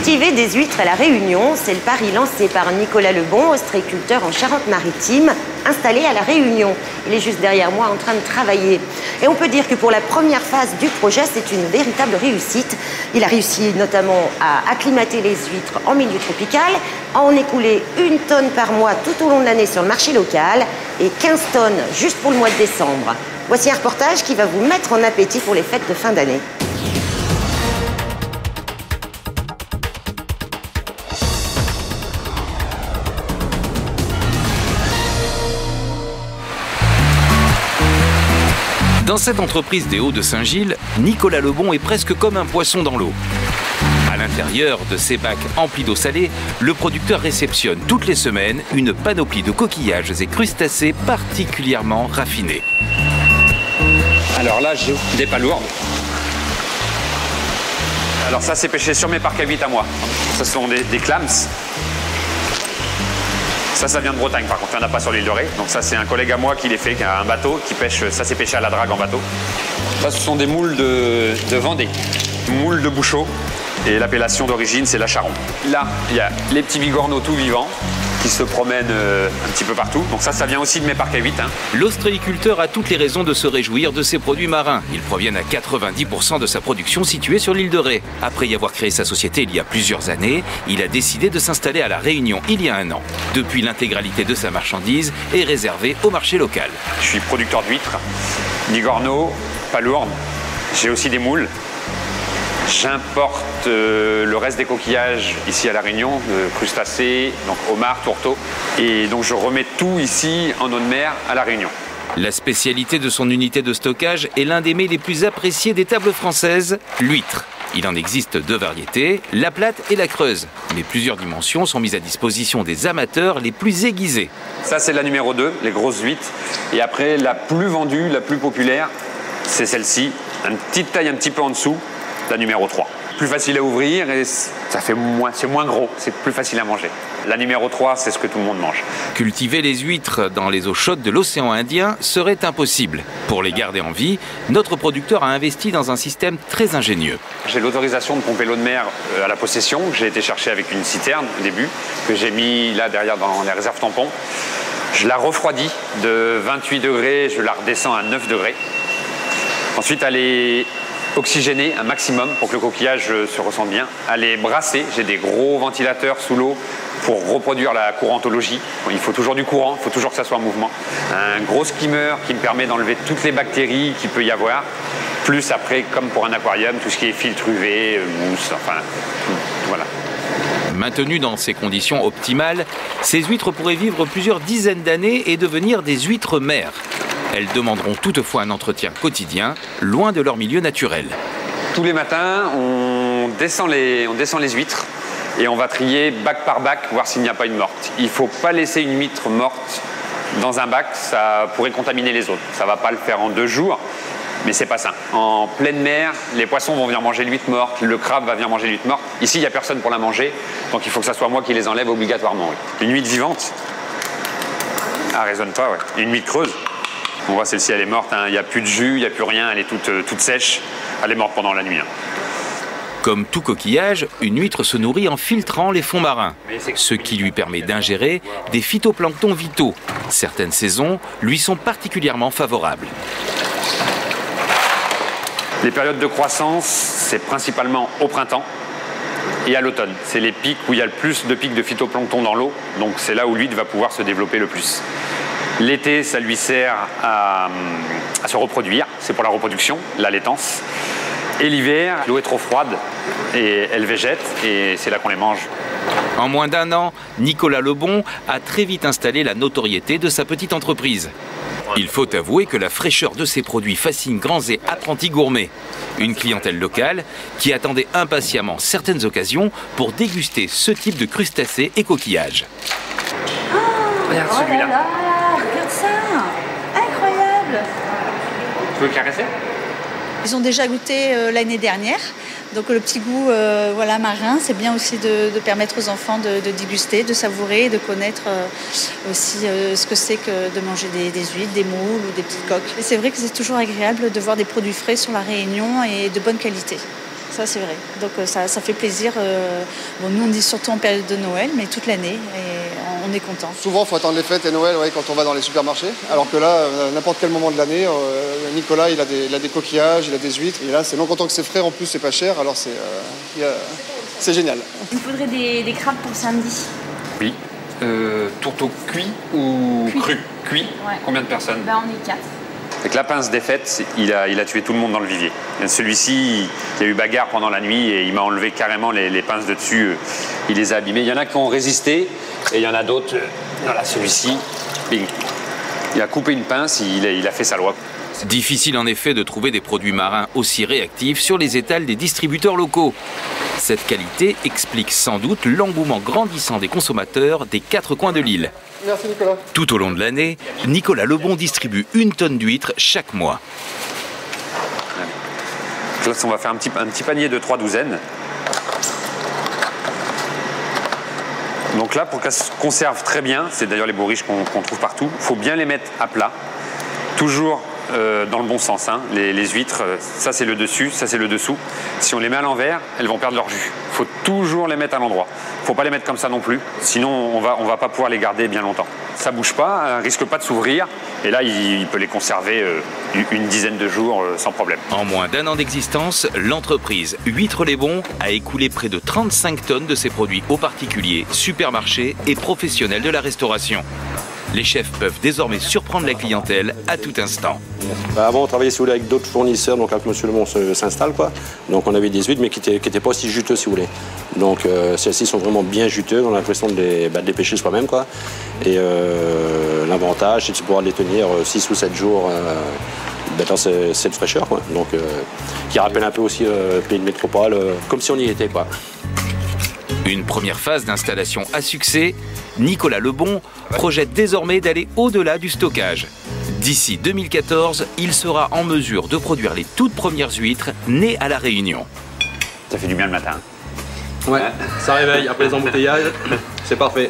Cultiver des huîtres à La Réunion, c'est le pari lancé par Nicolas Lebon, ostréiculteur en Charente-Maritime, installé à La Réunion. Il est juste derrière moi en train de travailler. Et on peut dire que pour la première phase du projet, c'est une véritable réussite. Il a réussi notamment à acclimater les huîtres en milieu tropical, à en écouler 1 tonne par mois tout au long de l'année sur le marché local et 15 tonnes juste pour le mois de décembre. Voici un reportage qui va vous mettre en appétit pour les fêtes de fin d'année. Dans cette entreprise des Hauts-de-Saint-Gilles, Nicolas Lebon est presque comme un poisson dans l'eau. À l'intérieur de ces bacs emplis d'eau salée, le producteur réceptionne toutes les semaines une panoplie de coquillages et crustacés particulièrement raffinés. Alors là, j'ai des palourdes. Alors ça, c'est pêché sur mes parcs à huîtres à moi. Ce sont des clams. Ça vient de Bretagne, par contre, il n'y en a pas sur l'île de Ré. Donc ça, c'est un collègue à moi qui les fait, qui a un bateau, qui pêche, ça c'est pêché à la drague en bateau. Ça, ce sont des moules de Vendée, moules de Bouchot, et l'appellation d'origine, c'est la Charente. Là, il y a les petits bigorneaux tout vivants, qui se promènent un petit peu partout. Donc ça vient aussi de mes parcs à huîtres. L'ostréiculteur a toutes les raisons de se réjouir de ses produits marins. Ils proviennent à 90% de sa production située sur l'île de Ré. Après y avoir créé sa société il y a plusieurs années, il a décidé de s'installer à La Réunion il y a 1 an. Depuis, l'intégralité de sa marchandise est réservée au marché local. Je suis producteur d'huîtres, bigorneaux, palourdes. J'ai aussi des moules. J'importe le reste des coquillages ici à La Réunion, crustacés, donc homards, tourteaux. Et donc je remets tout ici en eau de mer à La Réunion. La spécialité de son unité de stockage est l'un des mets les plus appréciés des tables françaises, l'huître. Il en existe 2 variétés, la plate et la creuse. Mais plusieurs dimensions sont mises à disposition des amateurs les plus aiguisés. Ça, c'est la numéro 2, les grosses huîtres. Et après, la plus vendue, la plus populaire, c'est celle-ci. Une petite taille un petit peu en dessous. La numéro 3. Plus facile à ouvrir et c'est moins gros, c'est plus facile à manger. La numéro 3, c'est ce que tout le monde mange. Cultiver les huîtres dans les eaux chaudes de l'océan Indien serait impossible. Pour les garder en vie, notre producteur a investi dans un système très ingénieux. J'ai l'autorisation de pomper l'eau de mer à la possession, que j'ai été chercher avec une citerne au début, que j'ai mis là derrière dans les réserves tampons. Je la refroidis de 28 degrés, je la redescends à 9 degrés. Ensuite, elle est oxygéner un maximum pour que le coquillage se ressente bien. À les brasser, j'ai des gros ventilateurs sous l'eau pour reproduire la courantologie. Il faut toujours du courant, il faut toujours que ça soit en mouvement. Un gros skimmer qui me permet d'enlever toutes les bactéries qu'il peut y avoir. Plus après, comme pour un aquarium, tout ce qui est filtre UV, mousse, enfin, voilà. Maintenues dans ces conditions optimales, ces huîtres pourraient vivre plusieurs dizaines d'années et devenir des huîtres mères. Elles demanderont toutefois un entretien quotidien, loin de leur milieu naturel. Tous les matins, on descend les huîtres et on va trier bac par bac, voir s'il n'y a pas une morte. Il ne faut pas laisser une huître morte dans un bac, ça pourrait contaminer les autres. Ça ne va pas le faire en 2 jours, mais c'est pas sain. En pleine mer, les poissons vont venir manger l'huître morte, le crabe va venir manger l'huître morte. Ici, il n'y a personne pour la manger, donc il faut que ça soit moi qui les enlève obligatoirement. Oui. Une huître vivante, ah, résonne pas, ouais. Une huître creuse. On voit celle-ci, elle est morte, hein. Il n'y a plus de jus, il n'y a plus rien, elle est toute sèche. Elle est morte pendant la nuit. Hein. Comme tout coquillage, une huître se nourrit en filtrant les fonds marins, ce qui lui permet d'ingérer des phytoplanctons vitaux. Certaines saisons lui sont particulièrement favorables. Les périodes de croissance, c'est principalement au printemps et à l'automne. C'est les pics où il y a le plus de pics de phytoplancton dans l'eau, donc c'est là où l'huître va pouvoir se développer le plus. L'été, ça lui sert à se reproduire, c'est pour la reproduction, la laitance. Et l'hiver, l'eau est trop froide et elle végète et c'est là qu'on les mange. En moins d'1 an, Nicolas Lebon a très vite installé la notoriété de sa petite entreprise. Il faut avouer que la fraîcheur de ses produits fascine grands et apprentis gourmets. Une clientèle locale qui attendait impatiemment certaines occasions pour déguster ce type de crustacés et coquillages. Regarde celui-là. Regarde ça, incroyable. Tu veux le caresser? Ils ont déjà goûté l'année dernière, donc le petit goût voilà, marin, c'est bien aussi de permettre aux enfants de déguster, de savourer, de connaître aussi ce que c'est que de manger des huîtres, des moules ou des petites coques. Et c'est vrai que c'est toujours agréable de voir des produits frais sur la Réunion et de bonne qualité. ça c'est vrai. Donc ça fait plaisir. Bon, nous on dit surtout en période de Noël, mais toute l'année, et on est content. Souvent il faut attendre les fêtes et Noël quand on va dans les supermarchés, alors que là, à n'importe quel moment de l'année, Nicolas il a des coquillages, il a des huîtres, et là c'est non content que c'est frais, en plus c'est pas cher, alors c'est génial. Il me faudrait des crabes pour samedi. Oui. Tourteau cuit ou cru? Cuit. Ouais. Combien de personnes? On est 4. Avec la pince défaite, il a tué tout le monde dans le vivier. Celui-ci, il y a eu bagarre pendant la nuit et il m'a enlevé carrément les pinces de dessus. Il les a abîmées. Il y en a qui ont résisté et il y en a d'autres. Voilà, celui-ci, il a coupé une pince, il a fait sa loi. Difficile en effet de trouver des produits marins aussi réactifs sur les étals des distributeurs locaux. Cette qualité explique sans doute l'engouement grandissant des consommateurs des 4 coins de l'île. Merci Nicolas. Tout au long de l'année, Nicolas Lebon distribue 1 tonne d'huîtres chaque mois. Là, on va faire un petit panier de 3 douzaines. Donc là, pour qu'elles se conservent très bien, c'est d'ailleurs les bourriches qu'on trouve partout, il faut bien les mettre à plat. Toujours dans le bon sens. Hein. Les huîtres, ça c'est le dessus, ça c'est le dessous. Si on les met à l'envers, elles vont perdre leur jus. Il faut toujours les mettre à l'endroit. Il ne faut pas les mettre comme ça non plus, sinon on va pas pouvoir les garder bien longtemps. Ça ne bouge pas, risque pas de s'ouvrir, et là il peut les conserver une dizaine de jours sans problème. En moins d'1 an d'existence, l'entreprise Huîtres Les Bons a écoulé près de 35 tonnes de ses produits aux particuliers, supermarchés et professionnels de la restauration. Les chefs peuvent désormais surprendre la clientèle à tout instant. Avant, on travaillait si vous voulez, avec d'autres fournisseurs, donc avec Monsieur Lebon s'installe, quoi. Donc on avait des huîtres, mais qui n'étaient pas aussi juteux, si vous voulez. Donc celles-ci sont vraiment bien juteuses, on a l'impression de les pêcher soi-même, quoi. Et l'avantage, c'est de pouvoir les tenir 6 ou 7 jours dans cette fraîcheur, quoi. Donc qui rappelle un peu aussi le pays de métropole, comme si on y était, quoi. Une première phase d'installation à succès, Nicolas Lebon projette désormais d'aller au-delà du stockage. D'ici 2014, il sera en mesure de produire les toutes premières huîtres nées à La Réunion. Ça fait du bien le matin. Ouais, ça réveille après les embouteillages, c'est parfait.